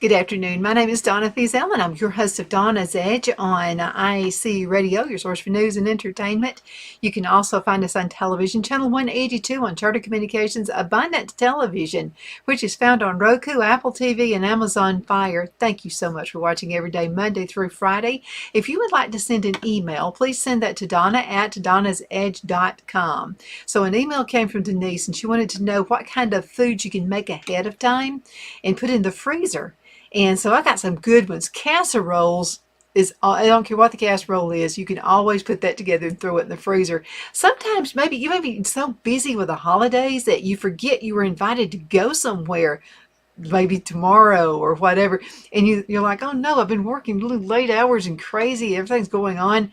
Good afternoon. My name is Donna Feazell, and I'm your host of Donna's Edge on IAC Radio, your source for news and entertainment. You can also find us on television, channel 182 on Charter Communications Abundant Television, which is found on Roku, Apple TV, and Amazon Fire. Thank you so much for watching every day, Monday through Friday. If you would like to send an email, please send that to donna@donnasedge.com. So an email came from Denise, and she wanted to know what kind of foods you can make ahead of time and put in the freezer. And so I got some good ones. Casseroles is, I don't care what the casserole is, you can always put that together and throw it in the freezer. Sometimes maybe you may be so busy with the holidays that you forget you were invited to go somewhere, maybe tomorrow or whatever. And you're like, oh no, I've been working really late hours and crazy, everything's going on.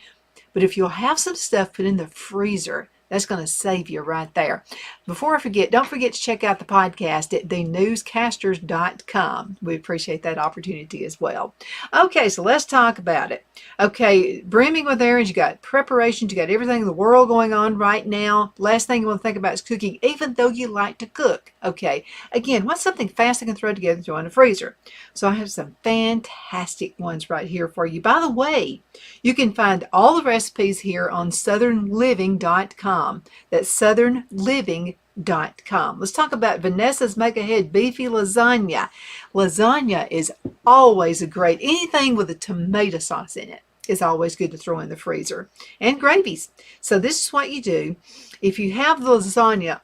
But if you'll have some stuff put in the freezer, that's going to save you right there. Before I forget, don't forget to check out the podcast at thenewscasters.com. We appreciate that opportunity as well. Okay, so let's talk about it. Okay, brimming with errands, you got preparations, you got everything in the world going on right now. Last thing you want to think about is cooking, even though you like to cook. Okay, again, what's something fast I can throw together and throw in the freezer? So I have some fantastic ones right here for you. By the way, you can find all the recipes here on southernliving.com. That's southernliving.com. Let's talk about Vanessa's Make Ahead Beefy Lasagna. Lasagna is always a great, anything with a tomato sauce in it is always good to throw in the freezer. And gravies. So this is what you do. If you have the lasagna,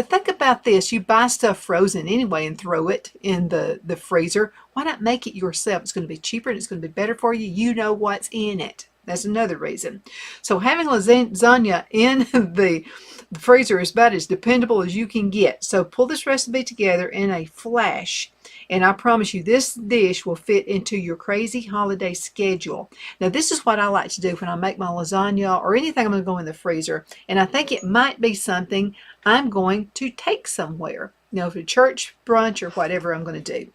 think about this. You buy stuff frozen anyway and throw it in the freezer. Why not make it yourself? It's going to be cheaper and it's going to be better for you. You know what's in it. That's another reason. So having lasagna in the freezer is about as dependable as you can get. So pull this recipe together in a flash. And I promise you, this dish will fit into your crazy holiday schedule. Now, this is what I like to do when I make my lasagna or anything I'm going to go in the freezer. And I think it might be something I'm going to take somewhere. You know, for church, brunch, or whatever I'm going to do.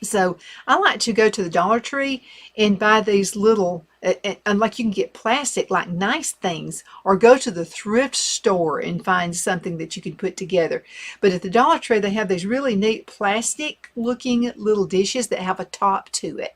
So I like to go to the Dollar Tree and buy these little, and like you can get plastic, like nice things, or go to the thrift store and find something that you can put together. But at the Dollar Tree, they have these really neat plastic looking little dishes that have a top to it.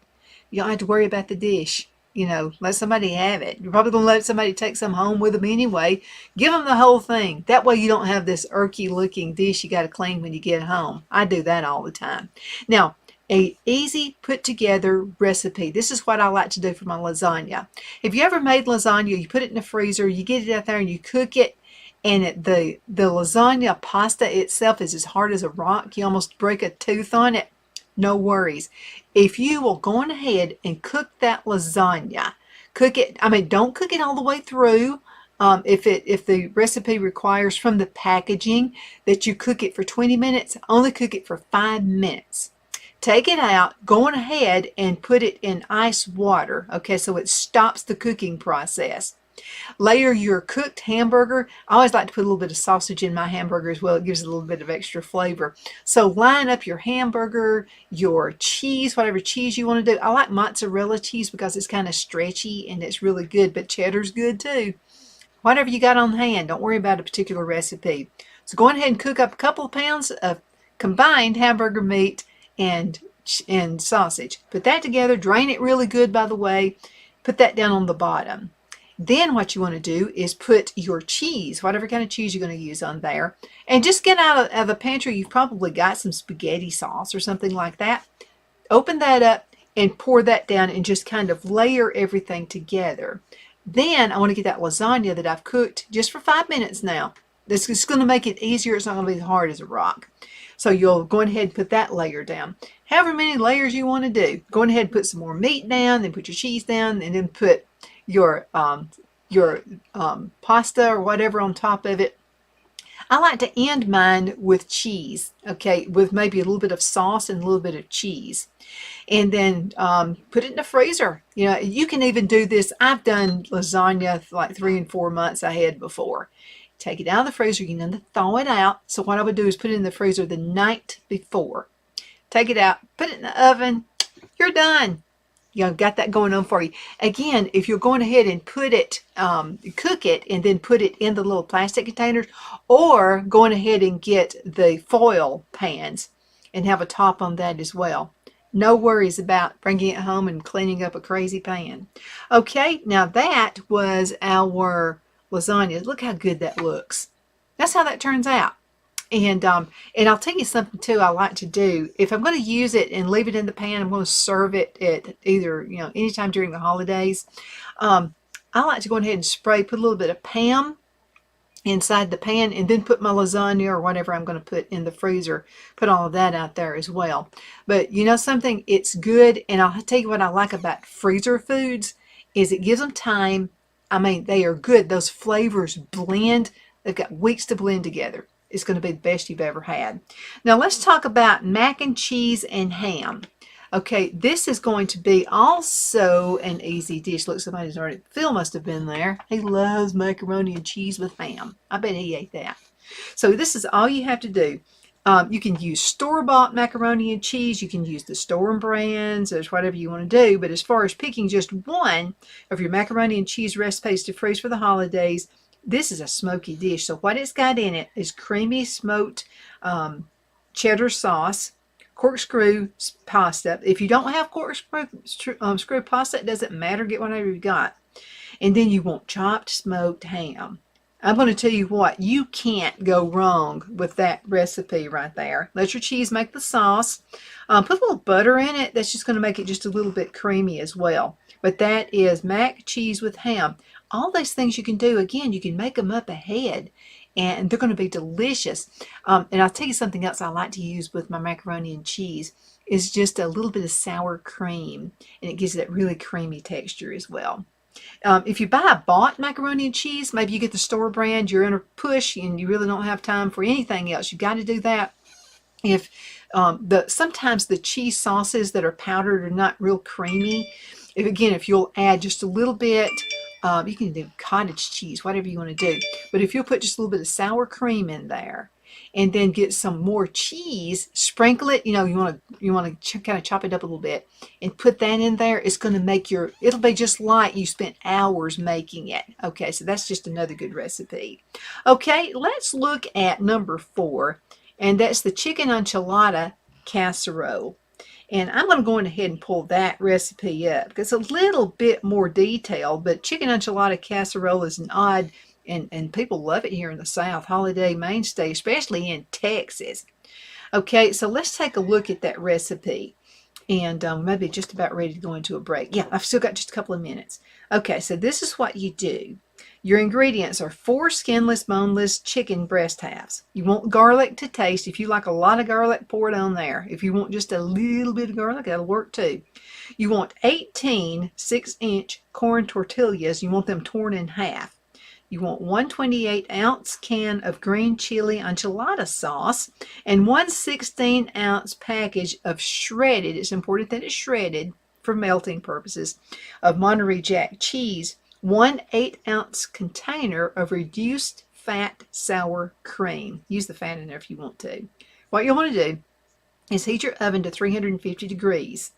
You don't have to worry about the dish. You know, let somebody have it. You're probably going to let somebody take some home with them anyway. Give them the whole thing. That way you don't have this irky looking dish you got to clean when you get home. I do that all the time. Now, a easy put together recipe. This is what I like to do for my lasagna. If you ever made lasagna, you put it in the freezer, you get it out there and you cook it, and the lasagna pasta itself is as hard as a rock. You almost break a tooth on it. No worries. If you will go on ahead and cook that lasagna, cook it, don't cook it all the way through. If the recipe requires from the packaging that you cook it for 20 minutes, only cook it for 5 minutes. Take it out, go on ahead and put it in ice water, okay, so it stops the cooking process. Layer your cooked hamburger. I always like to put a little bit of sausage in my hamburger as well. It gives it a little bit of extra flavor. So line up your hamburger, your cheese, whatever cheese you want to do. I like mozzarella cheese because it's kind of stretchy and it's really good, but cheddar's good too. Whatever you got on hand, don't worry about a particular recipe. So go ahead and cook up a couple of pounds of combined hamburger meat and sausage. Put that together, drain it really good, by the way. Put that down on the bottom. Then what you want to do is put your cheese, whatever kind of cheese you're going to use on there, and just get out of the pantry. You've probably got some spaghetti sauce or something like that. Open that up and pour that down and just kind of layer everything together. Then I want to get that lasagna that I've cooked just for 5 minutes now. This is going to make it easier. It's not going to be as hard as a rock. So you'll go ahead and put that layer down. However many layers you want to do. Go ahead and put some more meat down, then put your cheese down, and then put your pasta or whatever on top of it. I like to end mine with cheese, okay, with maybe a little bit of sauce and a little bit of cheese. And then put it in the freezer. You know, you can even do this. I've done lasagna like 3 and 4 months ahead before. Take it out of the freezer. You can thaw it out. So what I would do is put it in the freezer the night before. Take it out, put it in the oven. You're done. You know, got that going on for you. Again, if you're going ahead and put it, cook it, and then put it in the little plastic containers, or going ahead and get the foil pans and have a top on that as well. No worries about bringing it home and cleaning up a crazy pan. Okay, now that was our lasagna. Look how good that looks. That's how that turns out. And I'll tell you something too I like to do. If I'm going to use it and leave it in the pan, I'm going to serve it at either, anytime during the holidays. I like to go ahead and put a little bit of Pam inside the pan and then put my lasagna or whatever I'm going to put in the freezer. Put all of that out there as well. But you know something? It's good. And I'll tell you what I like about freezer foods is it gives them time. I mean, they are good. Those flavors blend. They've got weeks to blend together. It's going to be the best you've ever had. Now let's talk about mac and cheese and ham. Okay, this is going to be also an easy dish. Look, somebody's already, Phil must have been there. He loves macaroni and cheese with ham. I bet he ate that. So this is all you have to do. You can use store-bought macaroni and cheese. You can use the store brands. There's whatever you want to do. But as far as picking just one of your macaroni and cheese recipes to freeze for the holidays, this is a smoky dish. So what it's got in it is creamy smoked cheddar sauce, corkscrew pasta. If you don't have corkscrew pasta, it doesn't matter. Get whatever you got. And then you want chopped smoked ham. I'm going to tell you what, you can't go wrong with that recipe right there. Let your cheese make the sauce. Put a little butter in it. That's just going to make it just a little bit creamy as well. But that is mac cheese with ham. All these things you can do, again, you can make them up ahead. And they're going to be delicious. And I'll tell you something else I like to use with my macaroni and cheese is just a little bit of sour cream. And it gives it that really creamy texture as well. If you buy a bought macaroni and cheese, maybe you get the store brand, you're in a push and you really don't have time for anything else. You've got to do that. If sometimes the cheese sauces that are powdered are not real creamy. If you'll add just a little bit, you can do cottage cheese, whatever you want to do. But if you'll put just a little bit of sour cream in there, and then get some more cheese, sprinkle it. You want to kind of chop it up a little bit, and put that in there. It's going to make it'll be just like you spent hours making it. Okay, so that's just another good recipe. Okay, let's look at number 4, and that's the chicken enchilada casserole. And I'm going to go ahead and pull that recipe up. It's a little bit more detailed, but chicken enchilada casserole is an odd, and people love it here in the South, holiday mainstay, especially in Texas. Okay, so let's take a look at that recipe. And maybe just about ready to go into a break. Yeah, I've still got just a couple of minutes. Okay, so this is what you do. Your ingredients are 4 skinless, boneless chicken breast halves. You want garlic to taste. If you like a lot of garlic, pour it on there. If you want just a little bit of garlic, that'll work too. You want 18 6-inch corn tortillas. You want them torn in half. You want 1 28-ounce can of green chili enchilada sauce and 1 16-ounce package of shredded, it's important that it's shredded for melting purposes, of Monterey Jack cheese, 1 8-ounce container of reduced fat sour cream. Use the fat in there if you want to. What you'll want to do is heat your oven to 350 degrees.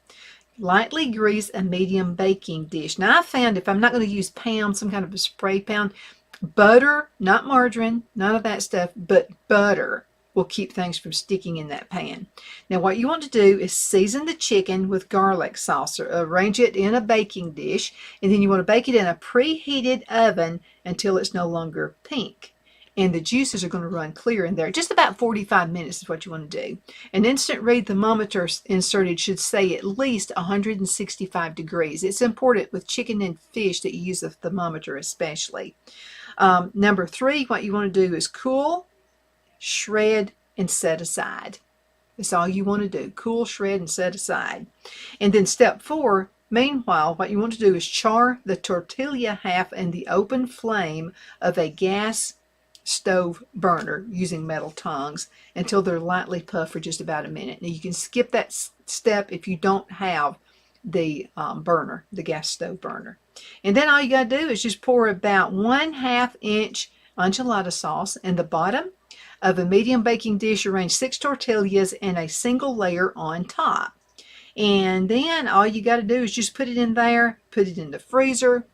Lightly grease a medium baking dish. Now I found if I'm not going to use Pam, some kind of a spray pan, butter, not margarine, none of that stuff, but butter will keep things from sticking in that pan. Now what you want to do is season the chicken with garlic sauce, or arrange it in a baking dish, and then you want to bake it in a preheated oven until it's no longer pink. And the juices are going to run clear in there. Just about 45 minutes is what you want to do. An instant read thermometer inserted should say at least 165 degrees. It's important with chicken and fish that you use a thermometer especially. Number 3, what you want to do is cool, shred, and set aside. That's all you want to do. Cool, shred, and set aside. And then step 4, meanwhile, what you want to do is char the tortilla half in the open flame of a gas stove burner using metal tongs until they're lightly puffed for just about a minute. Now you can skip that step if you don't have the burner, the gas stove burner. And then all you got to do is just pour about 1/2 inch enchilada sauce in the bottom of a medium baking dish. Arrange 6 tortillas in a single layer on top. And then all you got to do is just put it in there, put it in the freezer.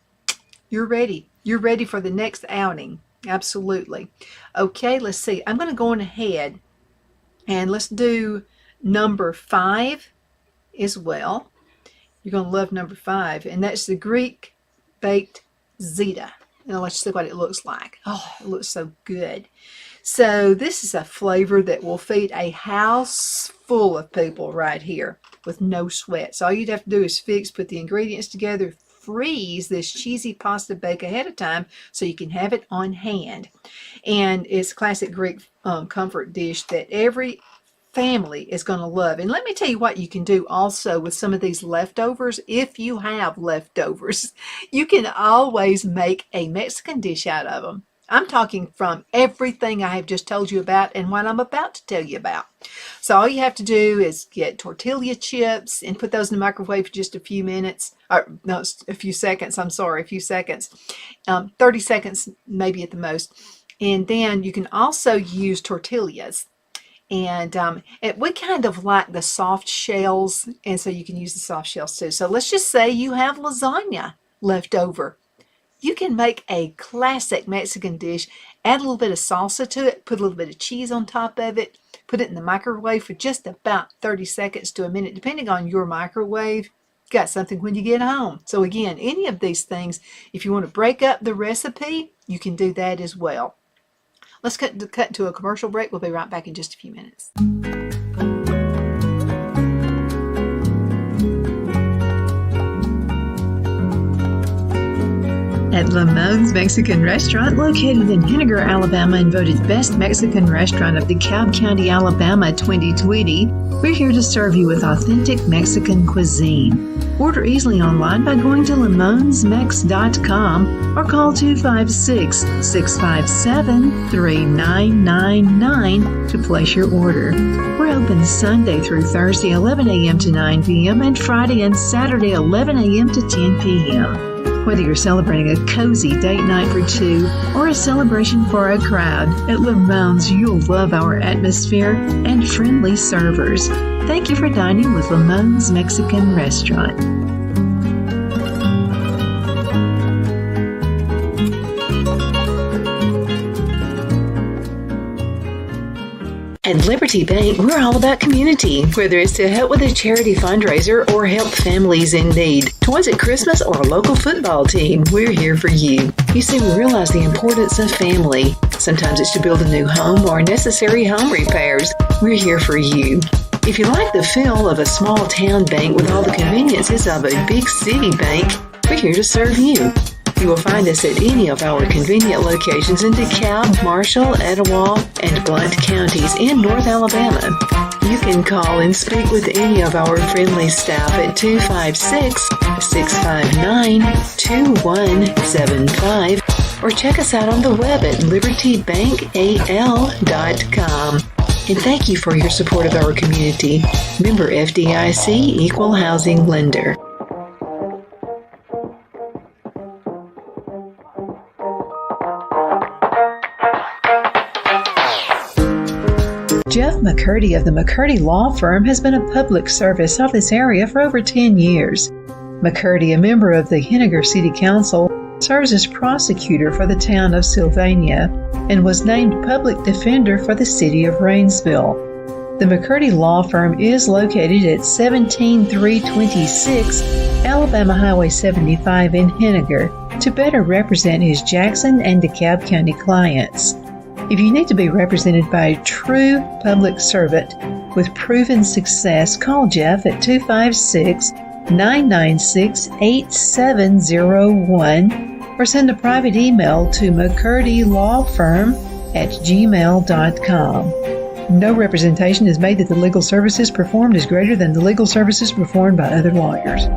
You're ready. You're ready for the next outing. Absolutely. Okay, let's see. I'm going to go on ahead and let's do number 5. as well. You're going to love number 5, and that's the Greek baked Zeta. Now let's see what it looks like. Oh, it looks so good. So this is a flavor that will feed a house full of people right here with no sweat. So all you'd have to do is put the ingredients together, freeze this cheesy pasta bake ahead of time so you can have it on hand. And it's a classic Greek comfort dish that every family is going to love. And let me tell you what you can do also with some of these leftovers. If you have leftovers, you can always make a Mexican dish out of them. I'm talking from everything I have just told you about and what I'm about to tell you about. So all you have to do is get tortilla chips and put those in the microwave for just a few minutes, or no, a few seconds, I'm sorry, a few seconds, 30 seconds maybe at the most. And then you can also use tortillas. And we kind of like the soft shells, and so you can use the soft shells too. So let's just say you have lasagna left over. You can make a classic Mexican dish, add a little bit of salsa to it, put a little bit of cheese on top of it, put it in the microwave for just about 30 seconds to a minute, depending on your microwave. Got something when you get home. So again, any of these things, if you want to break up the recipe, you can do that as well. Let's cut to a commercial break. We'll be right back in just a few minutes. At Lamone's Mexican Restaurant, located in Henniger, Alabama, and voted Best Mexican Restaurant of DeKalb County, Alabama 2020, we're here to serve you with authentic Mexican cuisine. Order easily online by going to lamonsmex.com or call 256-657-3999 to place your order. We're open Sunday through Thursday, 11 a.m. to 9 p.m. and Friday and Saturday, 11 a.m. to 10 p.m. Whether you're celebrating a cozy date night for two or a celebration for a crowd, at Lamone's you'll love our atmosphere and friendly servers. Thank you for dining with Lamone's Mexican Restaurant. At Liberty Bank, we're all about community, whether it's to help with a charity fundraiser or help families in need. Toys at Christmas or a local football team, we're here for you. You see, we realize the importance of family. Sometimes it's to build a new home or necessary home repairs. We're here for you. If you like the feel of a small town bank with all the conveniences of a big city bank, we're here to serve you. You will find us at any of our convenient locations in DeKalb, Marshall, Etowah, and Blount counties in North Alabama. You can call and speak with any of our friendly staff at 256-659-2175 or check us out on the web at libertybankal.com. And thank you for your support of our community. Member FDIC Equal Housing Lender. Jeff McCurdy of the McCurdy Law Firm has been a public service of this area for over 10 years. McCurdy, a member of the Henniger City Council, serves as prosecutor for the town of Sylvania and was named public defender for the city of Rainsville. The McCurdy Law Firm is located at 17326 Alabama Highway 75 in Henniger to better represent his Jackson and DeKalb County clients. If you need to be represented by a true public servant with proven success, call Jeff at 256-996-8701 or send a private email to mccurdylawfirm@gmail.com. No representation is made that the legal services performed is greater than the legal services performed by other lawyers.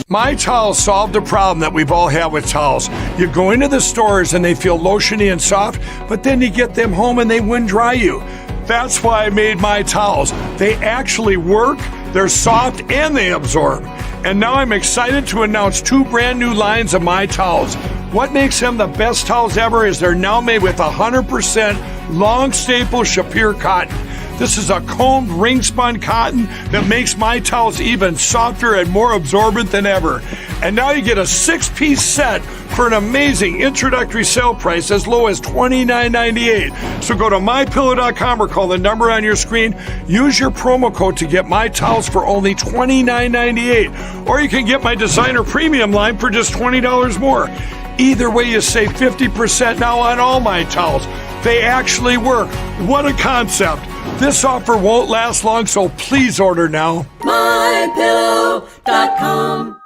My Towels solved a problem that we've all had with towels. You go into the stores and they feel lotiony and soft, but then you get them home and they wind dry you. That's why I made My Towels. They actually work, they're soft, and they absorb. And now I'm excited to announce 2 brand new lines of My Towels. What makes them the best towels ever is they're now made with 100% long staple Shapir cotton. This is a combed ring spun cotton that makes my towels even softer and more absorbent than ever. And now you get a 6-piece set for an amazing introductory sale price as low as $29.98. So go to mypillow.com or call the number on your screen. Use your promo code to get my towels for only $29.98. Or you can get my designer premium line for just $20 more. Either way, you save 50% now on all my towels. They actually work. What a concept. This offer won't last long, so please order now. mypillow.com.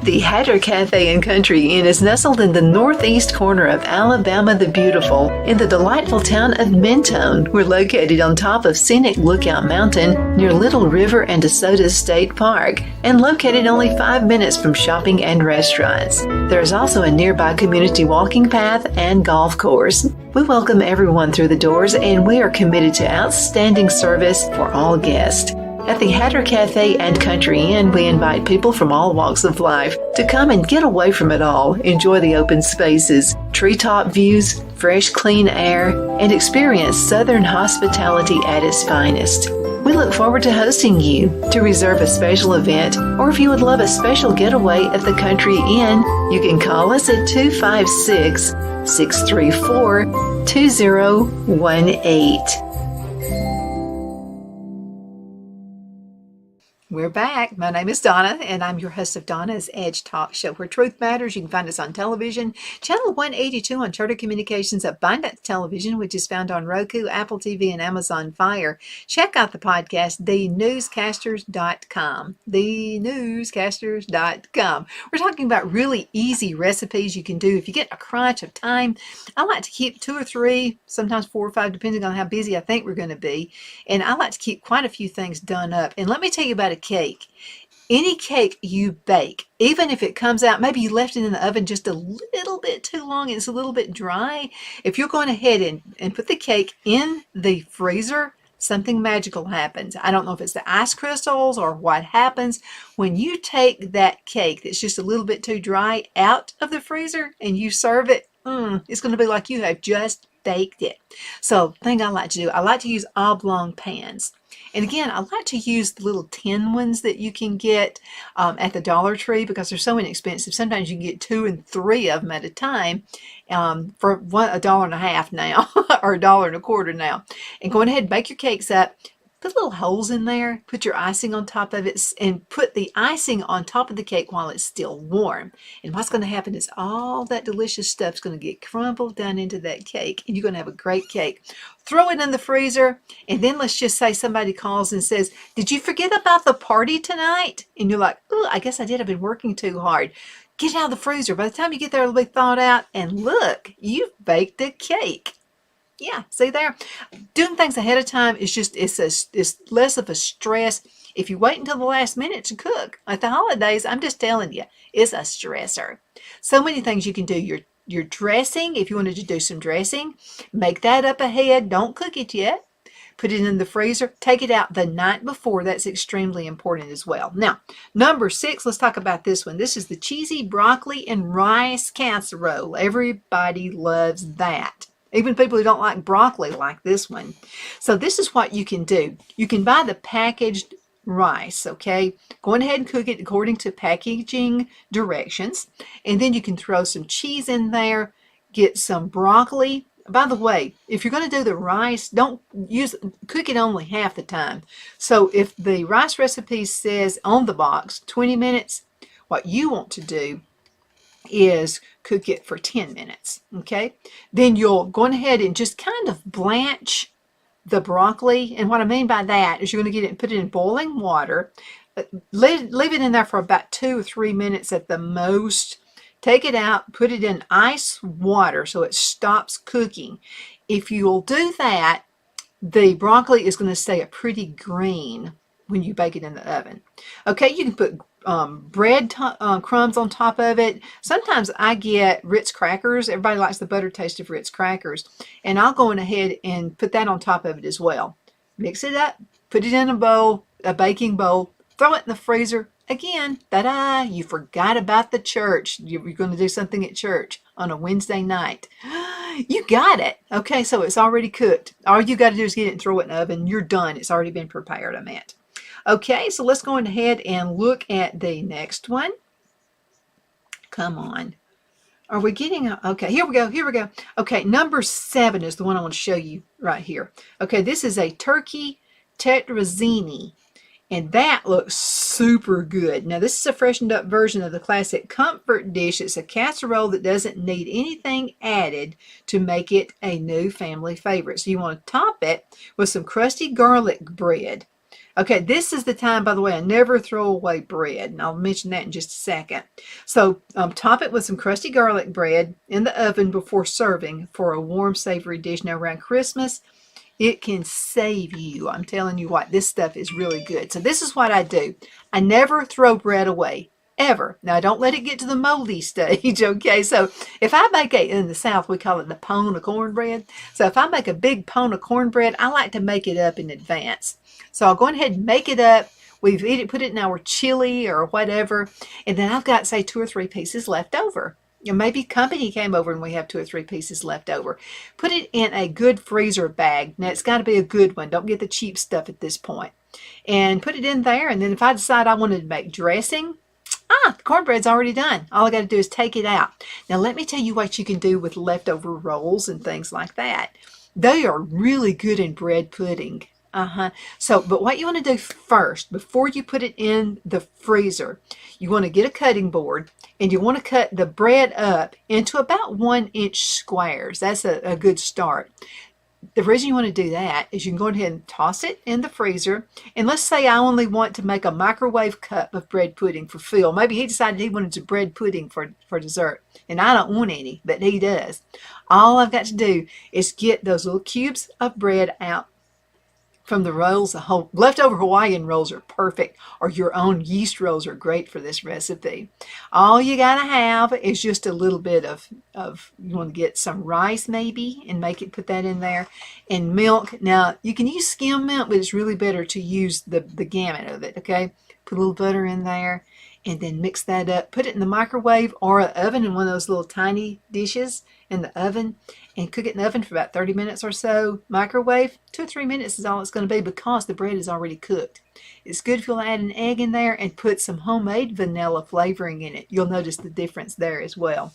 The Hatter Cafe and Country Inn is nestled in the northeast corner of Alabama the Beautiful in the delightful town of Mentone. We're located on top of scenic Lookout Mountain near Little River and DeSoto State Park and located only 5 minutes from shopping and restaurants. There is also a nearby community walking path and golf course. We welcome everyone through the doors and we are committed to outstanding service for all guests. At the Hatter Cafe and Country Inn, we invite people from all walks of life to come and get away from it all, enjoy the open spaces, treetop views, fresh, clean air, and experience Southern hospitality at its finest. We look forward to hosting you. To reserve a special event, or if you would love a special getaway at the Country Inn, you can call us at 256-634-2018. We're back. My name is Donna, and I'm your host of Donna's Edge Talk Show, where truth matters. You can find us on television, channel 182 on Charter Communications Abundance Television, which is found on Roku, Apple TV, and Amazon Fire. Check out the podcast, thenewscasters.com. Thenewscasters.com. We're talking about really easy recipes you can do if you get a crunch of time. I like to keep 2 or 3, sometimes 4 or 5, depending on how busy I think we're going to be. And I like to keep quite a few things done up. And let me tell you about a cake. Any cake you bake, even if it comes out, maybe you left it in the oven just a little bit too long and it's a little bit dry, if you're going ahead and put the cake in the freezer, something magical happens. I don't know if it's the ice crystals or what happens when you take that cake that's just a little bit too dry out of the freezer and you serve it. It's going to be like you have just baked it. So the thing I like to do, I like to use oblong pans. And again, I like to use the little tin ones that you can get at the Dollar Tree because they're so inexpensive. Sometimes you can get 2 and 3 of them at a time for $1.50 now or $1.25 now. And go ahead and bake your cakes up. Put little holes in there, put your icing on top of it, and put the icing on top of the cake while it's still warm. And what's going to happen is all that delicious stuff's going to get crumbled down into that cake, and you're going to have a great cake. Throw it in the freezer, and then let's just say somebody calls and says, "Did you forget about the party tonight?" And you're like, "Oh, I guess I did. I've been working too hard." Get it out of the freezer. By the time you get there, it'll be thawed out, and look, you've baked a cake. Yeah, see there? Doing things ahead of time is just, it's less of a stress. If you wait until the last minute to cook, like the holidays, I'm just telling you, it's a stressor. So many things you can do. Your dressing, if you wanted to do some dressing, make that up ahead. Don't cook it yet. Put it in the freezer. Take it out the night before. That's extremely important as well. Now, number 6, let's talk about this one. This is the cheesy broccoli and rice casserole. Everybody loves that. Even people who don't like broccoli like this one. So this is what you can do. You can buy the packaged rice, okay? Go ahead and cook it according to packaging directions. And then you can throw some cheese in there, get some broccoli. By the way, if you're going to do the rice, cook it only half the time. So if the rice recipe says on the box 20 minutes, what you want to do is cook it for 10 minutes, okay? Then you'll go ahead and just kind of blanch the broccoli. And what I mean by that is you're going to get it and put it in boiling water. Leave it in there for about 2 or 3 minutes at the most. Take it out, put it in ice water so it stops cooking. If you'll do that, the broccoli is going to stay a pretty green when you bake it in the oven. Okay, you can put bread crumbs on top of it. Sometimes I get Ritz crackers. Everybody likes the butter taste of Ritz crackers. And I'll go ahead and put that on top of it as well. Mix it up, put it in a bowl, a baking bowl, throw it in the freezer. Again, ta-da, you forgot about the church. You're going to do something at church on a Wednesday night. You got it. Okay, so it's already cooked. All you got to do is get it and throw it in the oven. You're done. It's already been prepared, I meant. Okay, so let's go ahead and look at the next one. Come on. Are we getting okay, here we go, here we go. Okay, number 7 is the one I want to show you right here. Okay, this is a turkey tetrazzini, and that looks super good. Now, this is a freshened up version of the classic comfort dish. It's a casserole that doesn't need anything added to make it a new family favorite. So you want to top it with some crusty garlic bread. Okay, this is the time, by the way, I never throw away bread, and I'll mention that in just a second. So top it with some crusty garlic bread in the oven before serving for a warm, savory dish. Now, around Christmas, it can save you. I'm telling you what, this stuff is really good. So this is what I do. I never throw bread away, ever. Now, don't let it get to the moldy stage, okay? So if I make in the South, we call it the pone of cornbread. So if I make a big pone of cornbread, I like to make it up in advance. So I'll go ahead and make it up. We've put it in our chili or whatever, and then I've got, say, 2 or 3 pieces left over. You know, maybe company came over and we have 2 or 3 pieces left over. Put it in a good freezer bag. Now, it's got to be a good one. Don't get the cheap stuff at this point. And put it in there, and then if I decide I wanted to make dressing, the cornbread's already done. All I got to do is take it out. Now, let me tell you what you can do with leftover rolls and things like that. They are really good in bread pudding. So, but what you want to do first, before you put it in the freezer, you want to get a cutting board and you want to cut the bread up into about 1-inch squares. That's a good start. The reason you want to do that is you can go ahead and toss it in the freezer. And let's say I only want to make a microwave cup of bread pudding for Phil. Maybe he decided he wanted some bread pudding for dessert. And I don't want any, but he does. All I've got to do is get those little cubes of bread out from the rolls. The whole leftover Hawaiian rolls are perfect, or your own yeast rolls are great for this recipe. All you gotta have is just a little bit of you want to get some rice maybe and put that in there, and milk. Now you can use skim milk, but it's really better to use the gamut of it. Okay, put a little butter in there and then mix that up. Put it in the microwave or an oven, in one of those little tiny dishes in the oven, and cook it in the oven for about 30 minutes or so. Microwave, 2 or 3 minutes is all it's going to be because the bread is already cooked. It's good if you'll add an egg in there and put some homemade vanilla flavoring in it. You'll notice the difference there as well.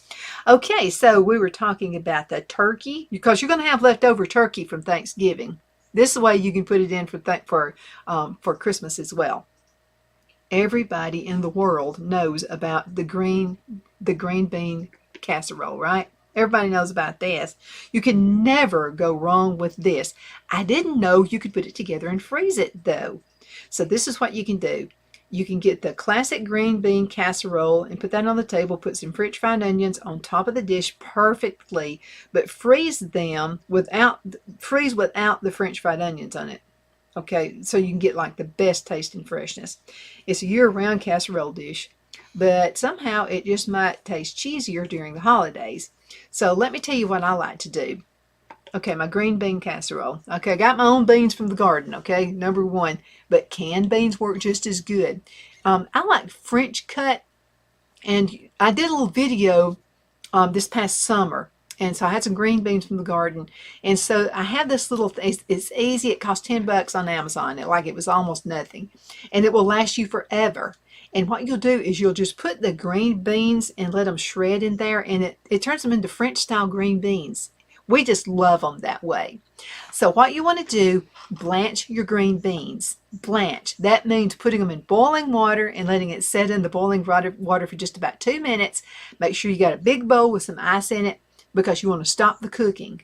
Okay, so we were talking about the turkey, because you're going to have leftover turkey from Thanksgiving. This is the way you can put it in for Christmas as well. Everybody in the world knows about the green bean casserole, right? Everybody knows about this. You can never go wrong with this. I didn't know you could put it together and freeze it, though. So this is what you can do. You can get the classic green bean casserole and put that on the table, put some French fried onions on top of the dish perfectly, but freeze without the French fried onions on it. Okay, so you can get like the best taste and freshness. It's a year-round casserole dish, but somehow it just might taste cheesier during the holidays. So let me tell you what I like to do. Okay, my green bean casserole. Okay, I got my own beans from the garden, okay, number 1. But canned beans work just as good. I like French cut, and I did a little video this past summer. And so I had some green beans from the garden. And so I have this little, it's easy. It cost $10 on Amazon. It was almost nothing. And it will last you forever. And what you'll do is you'll just put the green beans and let them shred in there. And it turns them into French style green beans. We just love them that way. So what you want to do, blanch your green beans. Blanch. That means putting them in boiling water and letting it set in the boiling water for just about 2 minutes. Make sure you got a big bowl with some ice in it, because you want to stop the cooking.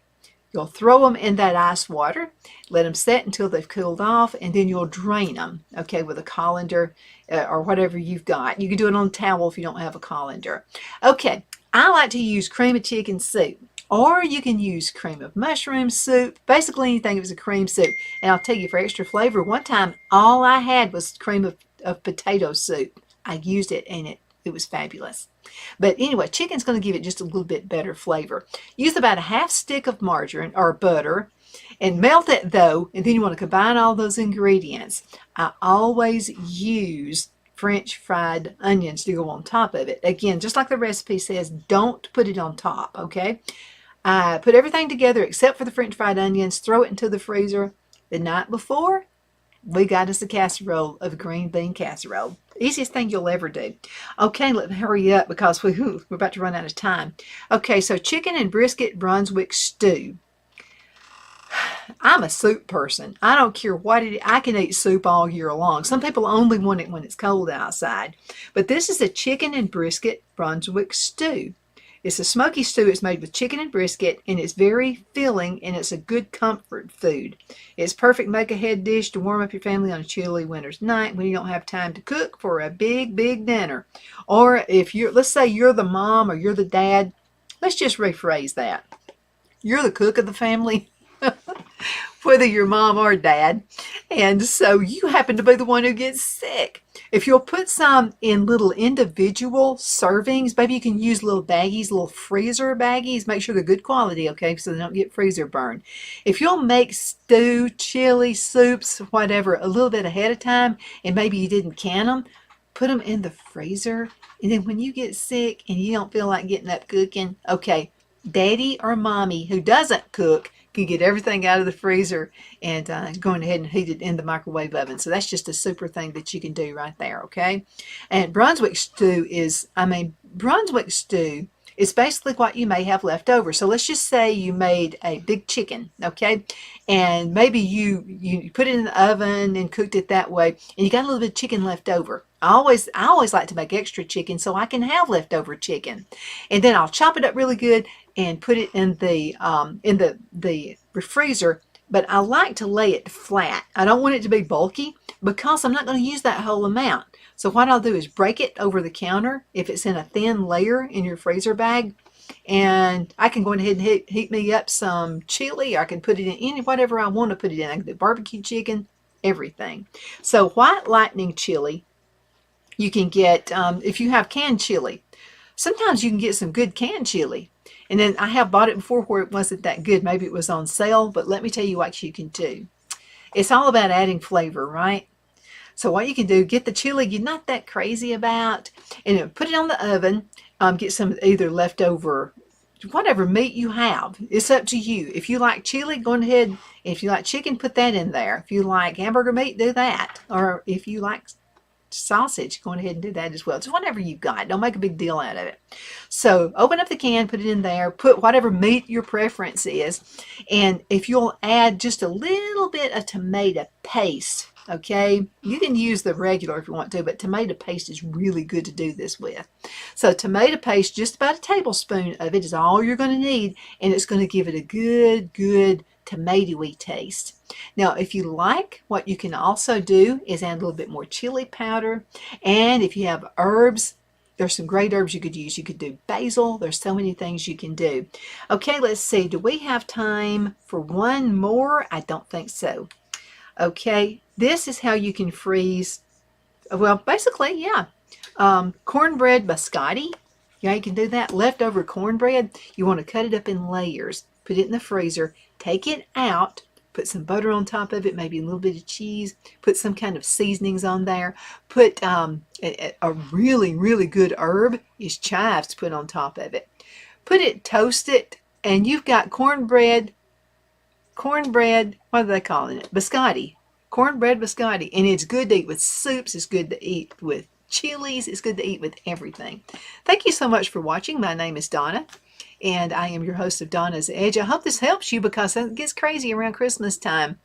You'll throw them in that ice water, let them set until they've cooled off, and then you'll drain them, okay, with a colander or whatever you've got. You can do it on a towel if you don't have a colander. Okay, I like to use cream of chicken soup, or you can use cream of mushroom soup, basically anything that was a cream soup. And I'll tell you, for extra flavor, one time all I had was cream of potato soup. I used it, and it was fabulous. But anyway, chicken's going to give it just a little bit better flavor. Use about a half stick of margarine or butter and melt it, though, and then you want to combine all those ingredients. I always use French fried onions to go on top of it. Again, just like the recipe says, don't put it on top, okay? I put everything together except for the French fried onions, throw it into the freezer. The night before, we got us a casserole of green bean casserole. Easiest thing you'll ever do. Okay, let's hurry up because we're about to run out of time. Okay, so chicken and brisket Brunswick stew. I'm a soup person. I don't care what it is. I can eat soup all year long. Some people only want it when it's cold outside. But this is a chicken and brisket Brunswick stew. It's a smoky stew. It's made with chicken and brisket, and it's very filling, and it's a good comfort food. It's perfect make-ahead dish to warm up your family on a chilly winter's night when you don't have time to cook for a big, big dinner. Or if you're, let's say you're the mom or you're the dad. Let's just rephrase that. You're the cook of the family. Whether you're mom or dad, and so you happen to be the one who gets sick. If you'll put some in little individual servings, maybe you can use little baggies, little freezer baggies. Make sure they're good quality, okay, so they don't get freezer burned. If you'll make stew, chili, soups, whatever, a little bit ahead of time, and maybe you didn't can them, put them in the freezer, and then when you get sick and you don't feel like getting up cooking, okay, daddy or mommy who doesn't cook can get everything out of the freezer and going ahead and heat it in the microwave oven. So that's just a super thing that you can do right there, okay? And Brunswick stew is basically what you may have left over. So let's just say you made a big chicken, okay? And maybe you put it in the oven and cooked it that way, and you got a little bit of chicken left over. I always like to make extra chicken so I can have leftover chicken. And then I'll chop it up really good and put it in the freezer, but I like to lay it flat. I don't want it to be bulky because I'm not going to use that whole amount. So what I'll do is break it over the counter if it's in a thin layer in your freezer bag, and I can go ahead and heat me up some chili. I can put it in whatever I want to put it in. I can do barbecue chicken, everything. So white lightning chili, you can get, if you have canned chili, sometimes you can get some good canned chili. And then I have bought it before where it wasn't that good. Maybe it was on sale, but let me tell you what you can do. It's all about adding flavor, right? So what you can do, get the chili you're not that crazy about, and then put it on the oven. Get some either leftover, whatever meat you have. It's up to you. If you like chili, go ahead. If you like chicken, put that in there. If you like hamburger meat, do that. Or if you like sausage, go ahead and do that as well. It's whatever you've got. Don't make a big deal out of it. So open up the can, put it in there, put whatever meat your preference is, and if you'll add just a little bit of tomato paste, okay, you can use the regular if you want to, but tomato paste is really good to do this with. So tomato paste, just about a tablespoon of it is all you're going to need, and it's going to give it a good tomatoey taste. Now, if you like, what you can also do is add a little bit more chili powder. And if you have herbs, there's some great herbs you could use. You could do basil. There's so many things you can do. Okay, let's see. Do we have time for one more? I don't think so. Okay, this is how you can freeze. Well, basically, yeah. Cornbread biscotti. Yeah, you can do that. Leftover cornbread, you want to cut it up in layers. Put it in the freezer. Take it out. Put some butter on top of it, maybe a little bit of cheese. Put some kind of seasonings on there. Put a really good herb is chives to put on top of it. Toast it, and you've got cornbread, what are they calling it? Biscotti. Cornbread biscotti. And it's good to eat with soups. It's good to eat with chilies. It's good to eat with everything. Thank you so much for watching. My name is Donna, and I am your host of Donna's Edge. I hope this helps you because it gets crazy around Christmas time.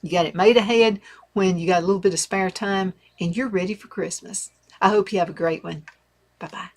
You got it made ahead when you got a little bit of spare time and you're ready for Christmas. I hope you have a great one. Bye-bye.